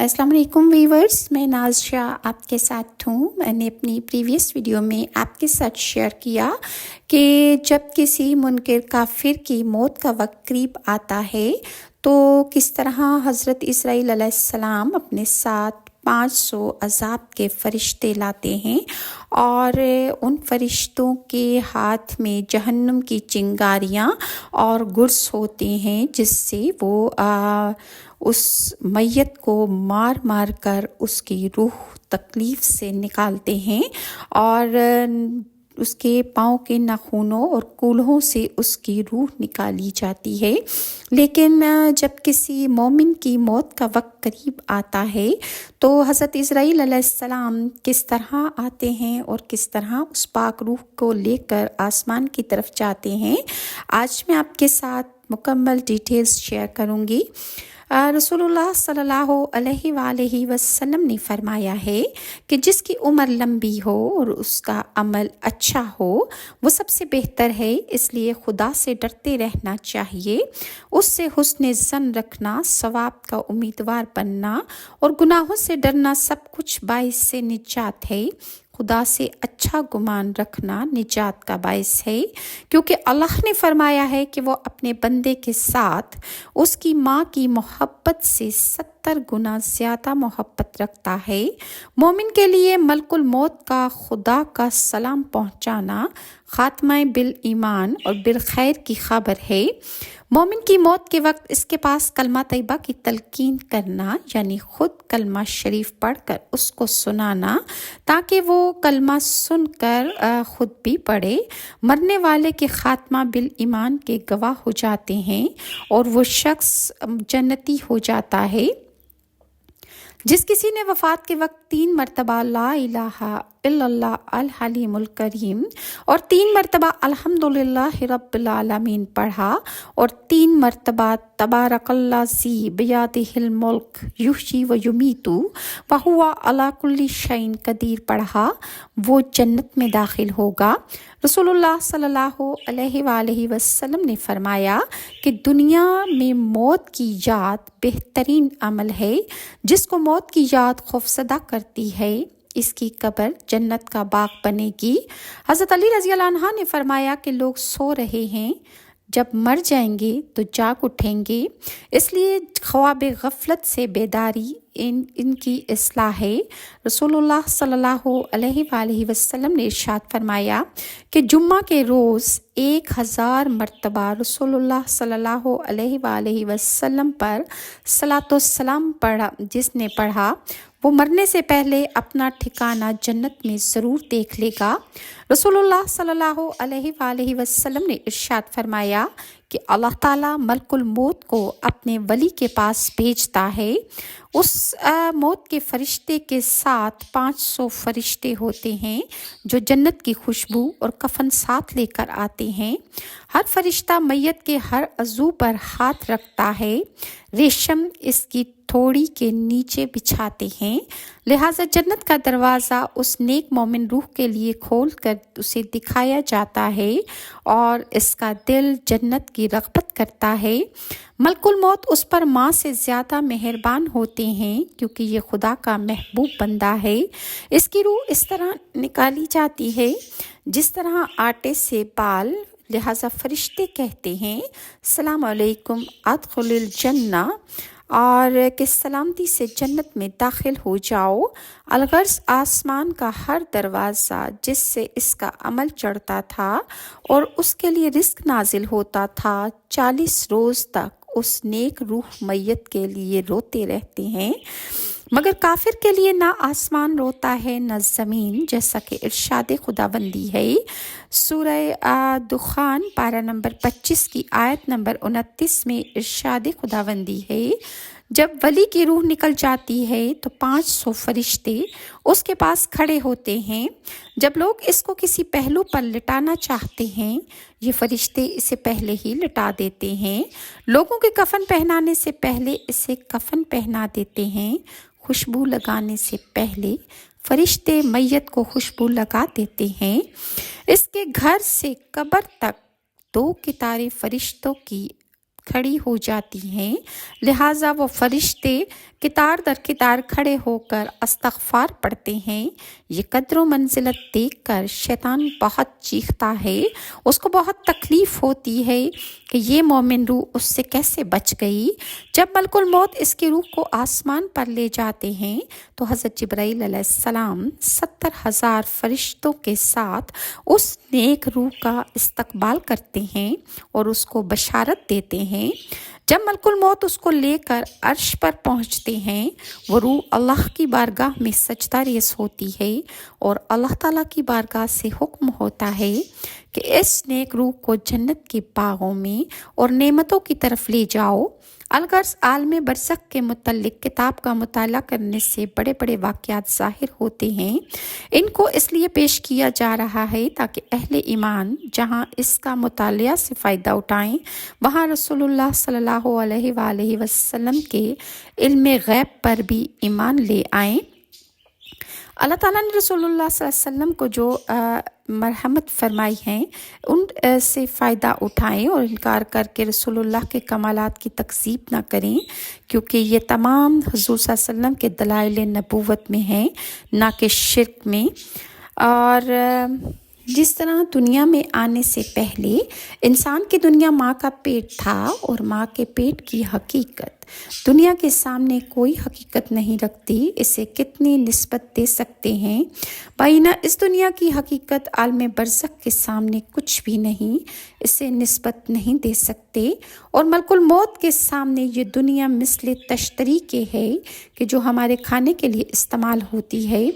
السلام علیکم ویورز، میں ناز شاہ آپ کے ساتھ ہوں۔ میں نے اپنی پریویس ویڈیو میں آپ کے ساتھ شیئر کیا کہ جب کسی منکر کافر کی موت کا وقت قریب آتا ہے تو کس طرح حضرت اسرائیل علیہ السلام اپنے ساتھ 500 عذاب کے فرشتے لاتے ہیں اور ان فرشتوں کے ہاتھ میں جہنم کی چنگاریاں اور گرز ہوتے ہیں، جس سے وہ اس میت کو مار مار کر اس کی روح تکلیف سے نکالتے ہیں اور اس کے پاؤں کے ناخنوں اور کولہوں سے اس کی روح نکالی جاتی ہے۔ لیکن جب کسی مومن کی موت کا وقت قریب آتا ہے تو حضرت اسرائیل علیہ السلام کس طرح آتے ہیں اور کس طرح اس پاک روح کو لے کر آسمان کی طرف جاتے ہیں، آج میں آپ کے ساتھ مکمل ڈیٹیلز شیئر کروں گی۔ رسول اللہ صلی اللہ علیہ وآلہ وسلم نے فرمایا ہے کہ جس کی عمر لمبی ہو اور اس کا عمل اچھا ہو وہ سب سے بہتر ہے، اس لیے خدا سے ڈرتے رہنا چاہیے، اس سے حسن ظن رکھنا، ثواب کا امیدوار بننا اور گناہوں سے ڈرنا سب کچھ باعث سے نجات ہے۔ خدا سے اچھا گمان رکھنا نجات کا باعث ہے، کیونکہ اللہ نے فرمایا ہے کہ وہ اپنے بندے کے ساتھ اس کی ماں کی محبت سے 70 گنا زیادہ محبت رکھتا ہے۔ مومن کے لیے ملک الموت کا خدا کا سلام پہنچانا خاتمہ بالایمان اور بالخیر کی خبر ہے۔ مومن کی موت کے وقت اس کے پاس کلمہ طیبہ کی تلقین کرنا، یعنی خود کلمہ شریف پڑھ کر اس کو سنانا تاکہ وہ کلمہ سن کر خود بھی پڑھے۔ مرنے والے کے خاتمہ بالایمان کے گواہ ہو جاتے ہیں اور وہ شخص جنتی ہو جاتا ہے۔ جس کسی نے وفات کے وقت 3 مرتبہ لا الہ الا اللہ الحلیم الکریم اور 3 مرتبہ الحمدللہ رب العالمین پڑھا اور 3 مرتبہ تبارک الذی بیدہ الملک یحیی و یمیت وہو علی کل شیء قدیر پڑھا، وہ جنت میں داخل ہوگا۔ رسول اللہ صلی اللہ علیہ وآلہ وسلم نے فرمایا کہ دنیا میں موت کی یاد بہترین عمل ہے، جس کو موت کی یاد خوفزدہ کرتی ہے اس کی قبر جنت کا باغ بنے گی۔ حضرت علی رضی اللہ عنہ نے فرمایا کہ لوگ سو رہے ہیں، جب مر جائیں گے تو جاگ اٹھیں گے، اس لیے خواب غفلت سے بیداری ان کی اصلاح ہے۔ رسول اللہ صلی اللہ علیہ وآلہ وسلم نے ارشاد فرمایا کہ جمعہ کے روز 1000 مرتبہ رسول اللہ صلی اللہ علیہ وآلہ وسلم پر صلاۃ والسلام پڑھا، جس نے پڑھا وہ مرنے سے پہلے اپنا ٹھکانہ جنت میں ضرور دیکھ لے گا۔ رسول اللہ صلی اللہ علیہ وآلہ وسلم نے ارشاد فرمایا کہ اللہ تعالیٰ ملک الموت کو اپنے ولی کے پاس بھیجتا ہے، اس موت کے فرشتے کے ساتھ 500 فرشتے ہوتے ہیں جو جنت کی خوشبو اور کفن ساتھ لے کر آتے ہیں۔ ہر فرشتہ میت کے ہر عضو پر ہاتھ رکھتا ہے، ریشم اس کی تھوڑی کے نیچے بچھاتے ہیں، لہٰذا جنت کا دروازہ اس نیک مومن روح کے لیے کھول کر اسے دکھایا جاتا ہے اور اس کا دل جنت کی رغبت کرتا ہے۔ ملک الموت اس پر ماں سے زیادہ مہربان ہوتے ہیں کیونکہ یہ خدا کا محبوب بندہ ہے۔ اس کی روح اس طرح نکالی جاتی ہے جس طرح آٹے سے بال، لہٰذا فرشتے کہتے ہیں السلام علیکم ادخل الجنہ، اور کہ سلامتی سے جنت میں داخل ہو جاؤ۔ الغرض آسمان کا ہر دروازہ جس سے اس کا عمل چڑھتا تھا اور اس کے لیے رزق نازل ہوتا تھا، 40 روز تک اس نیک روح میت کے لیے روتے رہتے ہیں، مگر کافر کے لیے نہ آسمان روتا ہے نہ زمین، جیسا کہ ارشاد خداوندی ہے۔ سورہ دخان پارہ نمبر 25 کی آیت نمبر 29 میں ارشاد خداوندی ہے، جب ولی کی روح نکل جاتی ہے تو 500 فرشتے اس کے پاس کھڑے ہوتے ہیں۔ جب لوگ اس کو کسی پہلو پر لٹانا چاہتے ہیں، یہ فرشتے اسے پہلے ہی لٹا دیتے ہیں۔ لوگوں کے کفن پہنانے سے پہلے اسے کفن پہنا دیتے ہیں، خوشبو لگانے سے پہلے فرشتے میت کو خوشبو لگا دیتے ہیں۔ اس کے گھر سے قبر تک 2 قطاریں فرشتوں کی کھڑی ہو جاتی ہیں، لہٰذا وہ فرشتے قطار در قطار کھڑے ہو کر استغفار پڑھتے ہیں۔ یہ قدر و منزلت دیکھ کر شیطان بہت چیختا ہے، اس کو بہت تکلیف ہوتی ہے کہ یہ مومن روح اس سے کیسے بچ گئی۔ جب ملک الموت اس کی روح کو آسمان پر لے جاتے ہیں تو حضرت جبرائیل علیہ السلام 70,000 فرشتوں کے ساتھ اس نیک روح کا استقبال کرتے ہیں اور اس کو بشارت دیتے ہیں۔ جب ملک الموت اس کو لے کر عرش پر پہنچتے ہیں، وہ روح اللہ کی بارگاہ میں سجدہ ریز ہوتی ہے اور اللہ تعالیٰ کی بارگاہ سے حکم ہوتا ہے کہ اس نیک روح کو جنت کے باغوں میں اور نعمتوں کی طرف لے جاؤ۔ الغرض عالم برزخ کے متعلق کتاب کا مطالعہ کرنے سے بڑے بڑے واقعات ظاہر ہوتے ہیں۔ ان کو اس لیے پیش کیا جا رہا ہے تاکہ اہل ایمان جہاں اس کا مطالعہ سے فائدہ اٹھائیں، وہاں رسول اللہ صلی اللہ علیہ وآلہ وسلم کے علم غیب پر بھی ایمان لے آئیں۔ اللہ تعالیٰ نے رسول اللہ صلی اللہ علیہ وسلم کو جو مرحمت فرمائی ہیں ان سے فائدہ اٹھائیں اور انکار کر کے رسول اللہ کے کمالات کی تکذیب نہ کریں، کیونکہ یہ تمام حضور صلی اللہ علیہ وسلم کے دلائل نبوت میں ہیں، نہ کہ شرک میں۔ اور جس طرح دنیا میں آنے سے پہلے انسان کی دنیا ماں کا پیٹ تھا اور ماں کے پیٹ کی حقیقت دنیا کے سامنے کوئی حقیقت نہیں رکھتی، اسے کتنی نسبت دے سکتے ہیں؟ بینہ اس دنیا کی حقیقت عالم برزخ کے سامنے کچھ بھی نہیں، اسے نسبت نہیں دے سکتے۔ اور ملک الموت کے سامنے یہ دنیا مثل تشتری کے ہے کہ جو ہمارے کھانے کے لیے استعمال ہوتی ہے۔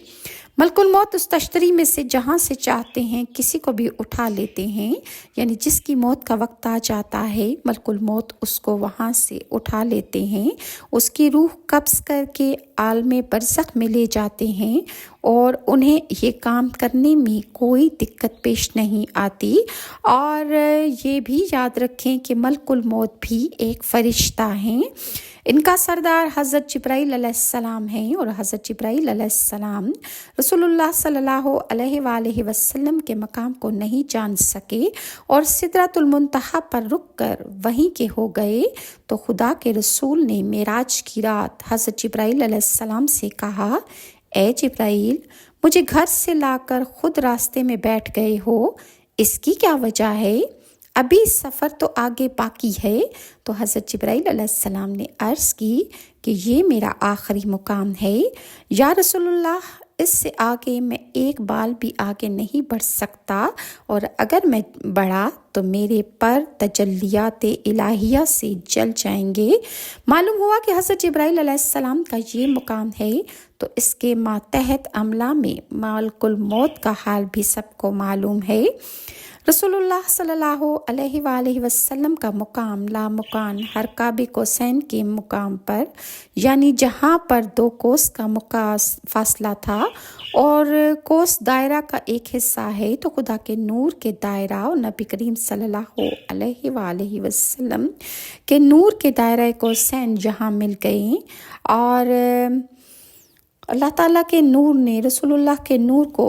ملک الموت اس تشتری میں سے جہاں سے چاہتے ہیں کسی کو بھی اٹھا لیتے ہیں، یعنی جس کی موت کا وقت آ جاتا ہے ملک الموت اس کو وہاں سے اٹھا لیتے ہیں، اس کی روح قبض کر کے عالم برزخ میں لے جاتے ہیں اور انہیں یہ کام کرنے میں کوئی دقت پیش نہیں آتی۔ اور یہ بھی یاد رکھیں کہ ملک الموت بھی ایک فرشتہ ہیں، ان کا سردار حضرت جبرائیل علیہ السلام ہیں، اور حضرت جبرائیل علیہ السلام رسول اللہ صلی اللہ علیہ وآلہ وسلم کے مقام کو نہیں جان سکے اور سدرۃ المنتہا پر رک کر وہیں کے ہو گئے، تو خدا کے رسول نے معراج کی رات حضرت جبرائیل علیہ السلام سے کہا، اے جبرائیل، مجھے گھر سے لا کر خود راستے میں بیٹھ گئے ہو، اس کی کیا وجہ ہے؟ ابھی سفر تو آگے باقی ہے۔ تو حضرت جبرائیل علیہ السلام نے عرض کی کہ یہ میرا آخری مقام ہے یا رسول اللہ، اس سے آگے میں ایک بال بھی آگے نہیں بڑھ سکتا، اور اگر میں بڑھا تو میرے پر تجلیات الہیہ سے جل جائیں گے۔ معلوم ہوا کہ حضرت جبرائیل علیہ السلام کا یہ مقام ہے، تو اس کے ماتحت عملہ میں ملک الموت کا حال بھی سب کو معلوم ہے۔ رسول اللہ صلی اللہ علیہ وآلہ وسلم کا مقام لامکان حرکاب قوسین کے مقام پر، یعنی جہاں پر 2 کوس کا فاصلہ تھا اور کوس دائرہ کا ایک حصہ ہے، تو خدا کے نور کے دائرہ اور نبی کریم صلی اللہ علیہ وآلہ وسلم کے نور کے دائرہ قوسین جہاں مل گئے، اور اللہ تعالیٰ کے نور نے رسول اللہ کے نور کو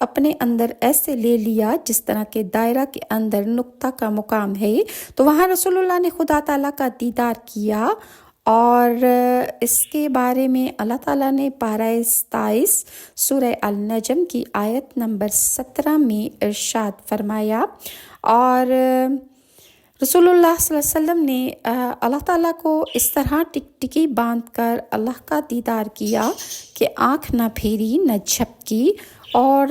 اپنے اندر ایسے لے لیا جس طرح کے دائرہ کے اندر نقطہ کا مقام ہے، تو وہاں رسول اللہ نے خدا تعالیٰ کا دیدار کیا۔ اور اس کے بارے میں اللہ تعالیٰ نے پارہ 27 سورہ النجم کی آیت نمبر 17 میں ارشاد فرمایا، اور رسول اللہ صلی اللہ علیہ وسلم نے اللہ تعالیٰ کو اس طرح ٹکٹکی باندھ کر اللہ کا دیدار کیا کہ آنکھ نہ پھیری نہ جھپکی، اور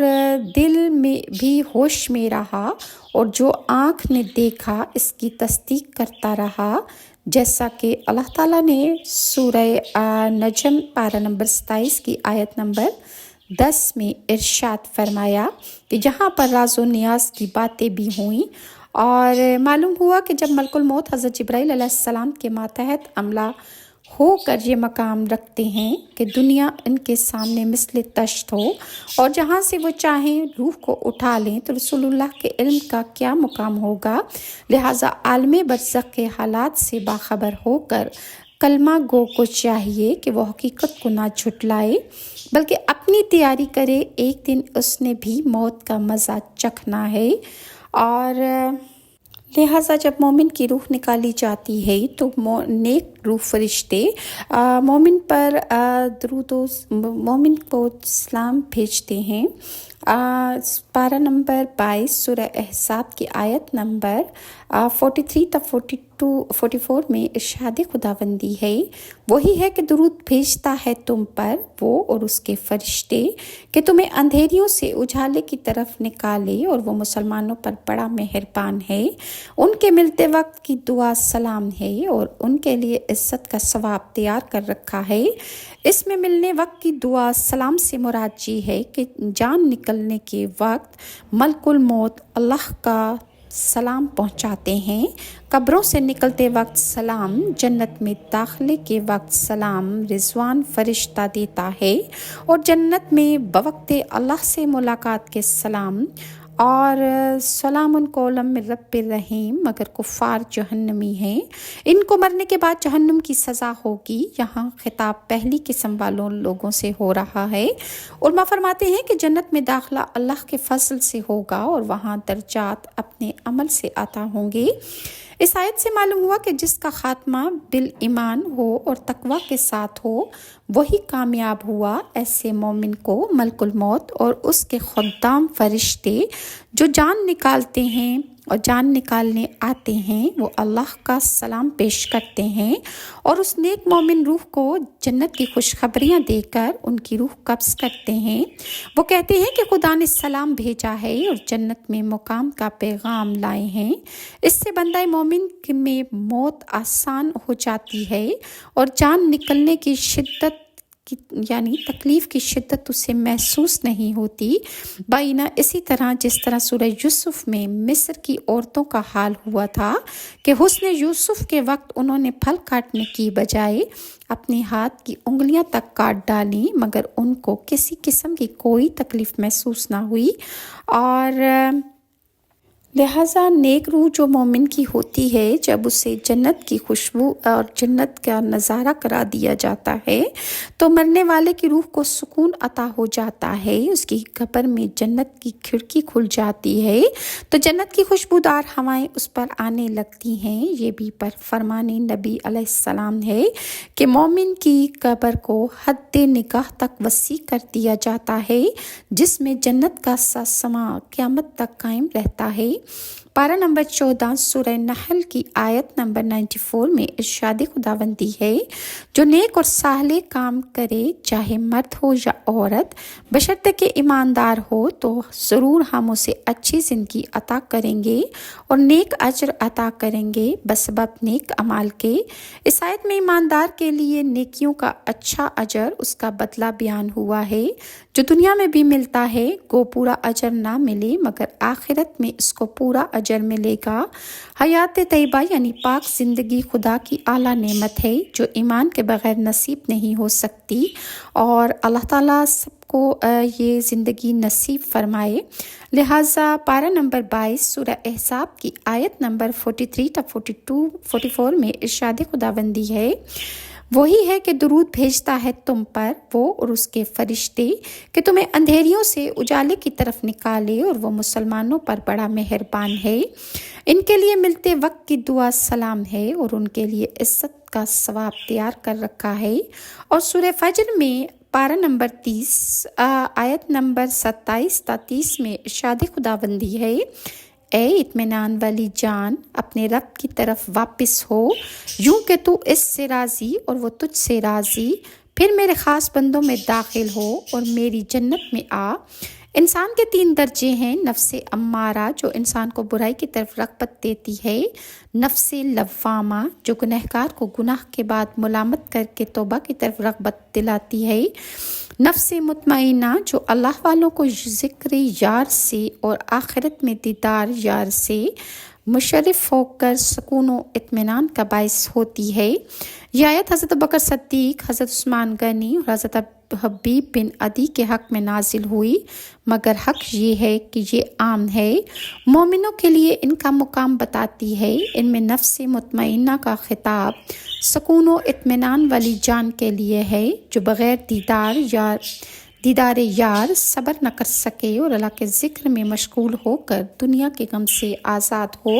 دل میں بھی ہوش میں رہا، اور جو آنکھ نے دیکھا اس کی تصدیق کرتا رہا، جیسا کہ اللہ تعالیٰ نے سورہ نجم پارہ نمبر 27 کی آیت نمبر 10 میں ارشاد فرمایا کہ جہاں پر راز و نیاز کی باتیں بھی ہوئیں۔ اور معلوم ہوا کہ جب ملک الموت حضرت جبرائیل علیہ السلام کے ماتحت عملہ ہو کر یہ مقام رکھتے ہیں کہ دنیا ان کے سامنے مثل تشت ہو، اور جہاں سے وہ چاہیں روح کو اٹھا لیں، تو رسول اللہ کے علم کا کیا مقام ہوگا؟ لہٰذا عالم برزخ کے حالات سے باخبر ہو کر کلمہ گو کو چاہیے کہ وہ حقیقت کو نہ جھٹلائے بلکہ اپنی تیاری کرے، ایک دن اس نے بھی موت کا مزہ چکھنا ہے۔ اور لہٰذا جب مومن کی روح نکالی جاتی ہے تو نیک روح فرشتے مومن پر مومن کو سلام بھیجتے ہیں۔ پارہ نمبر 22 سورہ احزاب کی آیت نمبر 43 تا 44 میں ارشاد خداوندی ہے، وہی ہے کہ درود بھیجتا ہے تم پر وہ اور اس کے فرشتے کہ تمہیں اندھیریوں سے اجالے کی طرف نکالے، اور وہ مسلمانوں پر بڑا مہربان ہے۔ ان کے ملتے وقت کی دعا سلام ہے، اور ان کے لیے عزت کا ثواب تیار کر رکھا ہے۔ اس میں ملنے وقت کی دعا سلام سے مراد ہے کہ جان نکلنے کے وقت ملک الموت اللہ کا سلام پہنچاتے ہیں، قبروں سے نکلتے وقت سلام، جنت میں داخلے کے وقت سلام رضوان فرشتہ دیتا ہے، اور جنت میں بوقت اللہ سے ملاقات کے سلام، اور سلام قولا من رب الرحیم، مگر کفار جہنمی ہیں، ان کو مرنے کے بعد جہنم کی سزا ہوگی۔ یہاں خطاب پہلی قسم والوں لوگوں سے ہو رہا ہے۔ علماء فرماتے ہیں کہ جنت میں داخلہ اللہ کے فضل سے ہوگا، اور وہاں درجات اپنے عمل سے عطا ہوں گے۔ اس آیت سے معلوم ہوا کہ جس کا خاتمہ بالایمان ہو اور تقوی کے ساتھ ہو وہی کامیاب ہوا۔ ایسے مومن کو ملک الموت اور اس کے خدام فرشتے جو جان نکالتے ہیں اور جان نکالنے آتے ہیں وہ اللہ کا سلام پیش کرتے ہیں، اور اس نیک مومن روح کو جنت کی خوشخبریاں دے کر ان کی روح قبض کرتے ہیں۔ وہ کہتے ہیں کہ خدا نے سلام بھیجا ہے اور جنت میں مقام کا پیغام لائے ہیں۔ اس سے بندہ مومن میں موت آسان ہو جاتی ہے، اور جان نکلنے کی شدت یعنی تکلیف کی شدت اسے محسوس نہیں ہوتی۔ بائنا اسی طرح جس طرح سورہ یوسف میں مصر کی عورتوں کا حال ہوا تھا کہ حسن یوسف کے وقت انہوں نے پھل کاٹنے کی بجائے اپنے ہاتھ کی انگلیاں تک کاٹ ڈالیں، مگر ان کو کسی قسم کی کوئی تکلیف محسوس نہ ہوئی۔ اور لہٰذا نیک روح جو مومن کی ہوتی ہے، جب اسے جنت کی خوشبو اور جنت کا نظارہ کرا دیا جاتا ہے تو مرنے والے کی روح کو سکون عطا ہو جاتا ہے، اس کی قبر میں جنت کی کھڑکی کھل جاتی ہے تو جنت کی خوشبودار ہوائیں اس پر آنے لگتی ہیں۔ یہ بھی پر فرمان نبی علیہ السلام ہے کہ مومن کی قبر کو حد نگاہ تک وسیع کر دیا جاتا ہے، جس میں جنت کا سما قیامت تک قائم رہتا ہے۔ پارہ نمبر 14 سورہ نحل کی آیت نمبر 94 میں ارشاد خداوندی ہے، جو نیک اور صالح کام کرے چاہے مرد ہو یا عورت بشرطے کہ ایماندار ہو تو ضرور ہم اسے اچھی زندگی عطا کریں گے اور نیک اجر عطا کریں گے بسبب نیک اعمال کے۔ اس آیت میں ایماندار کے لیے نیکیوں کا اچھا اجر، اس کا بدلہ بیان ہوا ہے جو دنیا میں بھی ملتا ہے، گو پورا اجر نہ ملے مگر آخرت میں اس کو پورا اجر ملے گا۔ حیات طیبہ یعنی پاک زندگی خدا کی اعلیٰ نعمت ہے جو ایمان کے بغیر نصیب نہیں ہو سکتی، اور اللہ تعالیٰ سب کو یہ زندگی نصیب فرمائے۔ لہٰذا پارہ نمبر 22 سورہ احزاب کی آیت نمبر 43 تا 44 میں ارشاد خداوندی ہے، وہی ہے کہ درود بھیجتا ہے تم پر وہ اور اس کے فرشتے کہ تمہیں اندھیریوں سے اجالے کی طرف نکالے، اور وہ مسلمانوں پر بڑا مہربان ہے۔ ان کے لیے ملتے وقت کی دعا سلام ہے، اور ان کے لیے عزت کا ثواب تیار کر رکھا ہے۔ اور سورہ فجر میں پارہ نمبر 30 آیت نمبر 27 تا 30 میں ارشاد خداوندی ہے، اے اطمینان والی جان اپنے رب کی طرف واپس ہو، یوں کہ تو اس سے راضی اور وہ تجھ سے راضی، پھر میرے خاص بندوں میں داخل ہو اور میری جنت میں آ۔ انسان کے 3 درجے ہیں، نفس امارہ جو انسان کو برائی کی طرف رغبت دیتی ہے، نفس لوامہ جو گنہگار کو گناہ کے بعد ملامت کر کے توبہ کی طرف رغبت دلاتی ہے، نفس مطمئنہ جو اللہ والوں کو ذکر یار سے اور آخرت میں دیدار یار سے مشرف ہو کر سکون و اطمینان کا باعث ہوتی ہے۔ یہ آیت حضرت بکر صدیق، حضرت عثمان غنی اور حضرت حبیب بن عدی کے حق میں نازل ہوئی، مگر حق یہ ہے کہ یہ عام ہے، مومنوں کے لیے ان کا مقام بتاتی ہے۔ ان میں نفس مطمئنہ کا خطاب سکون و اطمینان والی جان کے لیے ہے جو بغیر دیدار یار صبر نہ کر سکے اور اللہ کے ذکر میں مشغول ہو کر دنیا کے غم سے آزاد ہو،